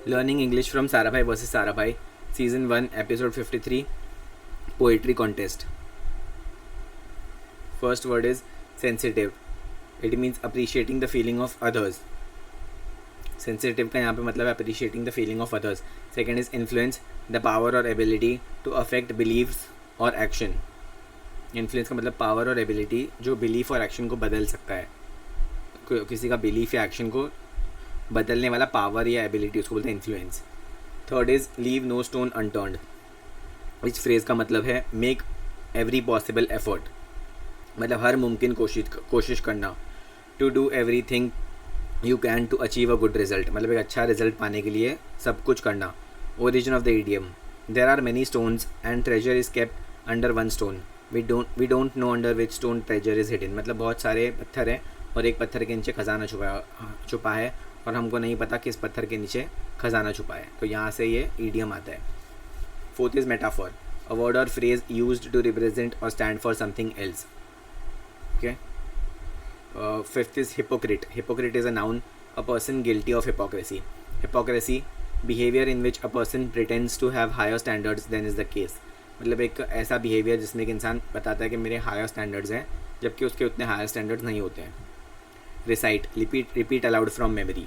Learning English from Sarabhai versus Sarabhai, Season 1, Episode 53, Poetry Contest. First word is sensitive. It means appreciating the feeling of others. Sensitive का यहाँ पे मतलब appreciating the feeling of others. Second is influence, the power or ability to affect beliefs or action. Influence का मतलब power और ability जो belief और action को बदल सकता है. किसी का belief या action को बदलने वाला पावर या एबिलिटी, उसको बोलते हैं influence. Third is leave no stone unturned. इस फ्रेज़ का मतलब है मेक एवरी पॉसिबल एफर्ट, मतलब हर मुमकिन कोशिश करना. To do everything you can to achieve a good result, मतलब एक अच्छा रिजल्ट पाने के लिए सब कुछ करना. Origin of the idiom, there are many stones and treasure is kept under one stone. We don't know under which stone treasure is hidden, मतलब बहुत सारे पत्थर हैं और एक पत्थर के नीचे खजाना छुपा है और हमको नहीं पता किस पत्थर के नीचे खजाना छुपा है. तो यहाँ से ये ईडियम आता है. Fourth is metaphor, a word और फ्रेज यूज्ड टू रिप्रेजेंट और stand for something else. Okay. Fifth is hypocrite. Hypocrite is a noun, a person guilty of hypocrisy. Hypocrisy, behaviour in which a person pretends to have higher standards than is the case, मतलब एक ऐसा behaviour जिसमें एक इंसान बताता है कि मेरे हायर स्टैंडर्ड्स हैं जबकि उसके उतने हायर स्टैंडर्ड्स नहीं होते हैं. Recite, repeat allowed from memory,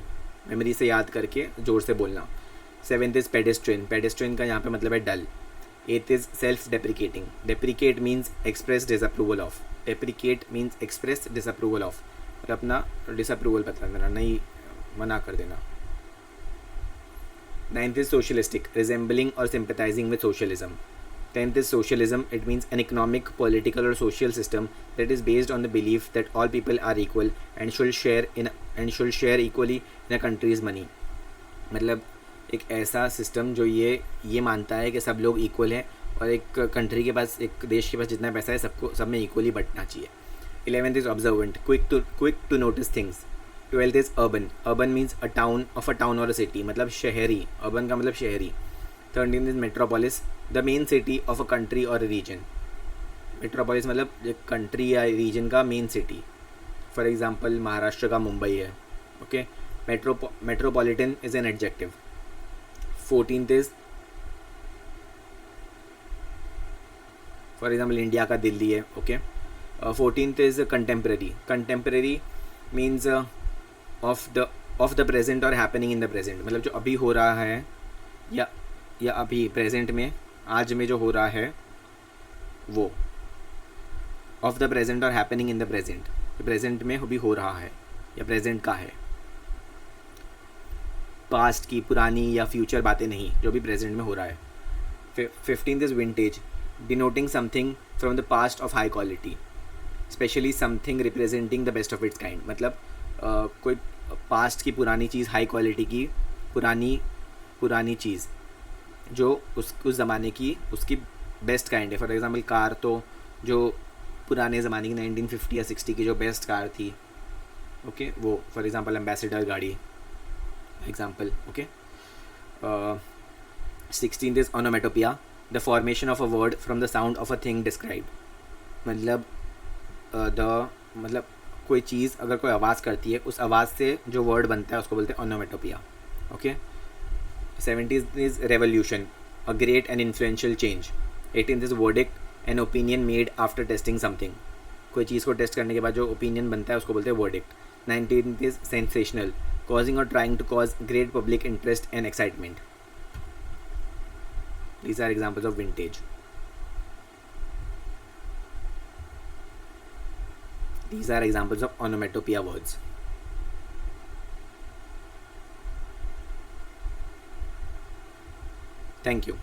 memory से याद करके ज़ोर से बोलना. Seventh is pedestrian. पेडेस्ट्रियन का यहाँ पे मतलब है डल. एथ is self deprecating. Deprecate means express disapproval of. Deprecate means express disapproval of, मतलब अपना डिसअप्रूवल बता देना, नहीं मना कर देना. नाइन्थ इज सोशलिस्टिक, रिजेंबलिंग और sympathising with socialism. Tenth is socialism. It means an economic, political or social system that is based on the belief that all people are equal and should share equally in a country's money. मतलब एक ऐसा system जो ये मानता है कि सब लोग इक्वल हैं और एक कंट्री के पास, एक देश के पास जितना पैसा है सब में इक्वली बंटना चाहिए. 11th is observant, quick to notice things. 12th is urban. Urban means a town or a city, मतलब शहरी. urban का मतलब शहरी. 13th is metropolis, the main city of a country और रीजन. मेट्रोपोलिस मतलब एक कंट्री या रीजन का main city. For example Maharashtra का मुंबई है. Okay. Metropolitan is an adjective. 14th is for example India का दिल्ली है. Okay. 14th is contemporary. Contemporary means of the present और हैपनिंग इन द प्रेजेंट, मतलब जो अभी हो रहा है या अभी प्रेजेंट में, आज में जो हो रहा है वो. ऑफ द प्रेजेंट और happening in the present, present में भी हो रहा है या प्रेजेंट का है. पास्ट की, पुरानी या फ्यूचर बातें नहीं, जो भी प्रेजेंट में हो रहा है. 15th is vintage, denoting something from the past of high quality, specially something representing the best of its kind, मतलब कोई पास्ट की पुरानी चीज़, हाई क्वालिटी की पुरानी चीज़ जो उस ज़माने की उसकी बेस्ट काइंड है. फॉर एग्जांपल कार, तो जो पुराने ज़माने की 1950 या 60 की जो बेस्ट कार थी, ओके, वो फॉर एग्जांपल एम्बेसडर गाड़ी example. Okay. 16th is onomatopoeia, the formation of a word from the sound of a thing describe, मतलब कोई चीज़ अगर कोई आवाज़ करती है, उस आवाज़ से जो वर्ड बनता है उसको बोलते हैं onomatopoeia. Okay. 17th is revolution, a great and influential change. 18th is verdict, an opinion made after testing something. कोई चीज़ को टेस्ट करने के बाद जो ओपिनियन बनता है उसको बोलते हैं verdict. 19th is sensational, causing or trying to cause great public interest and excitement. These are examples of vintage. These are examples of onomatopoeia words. Thank you.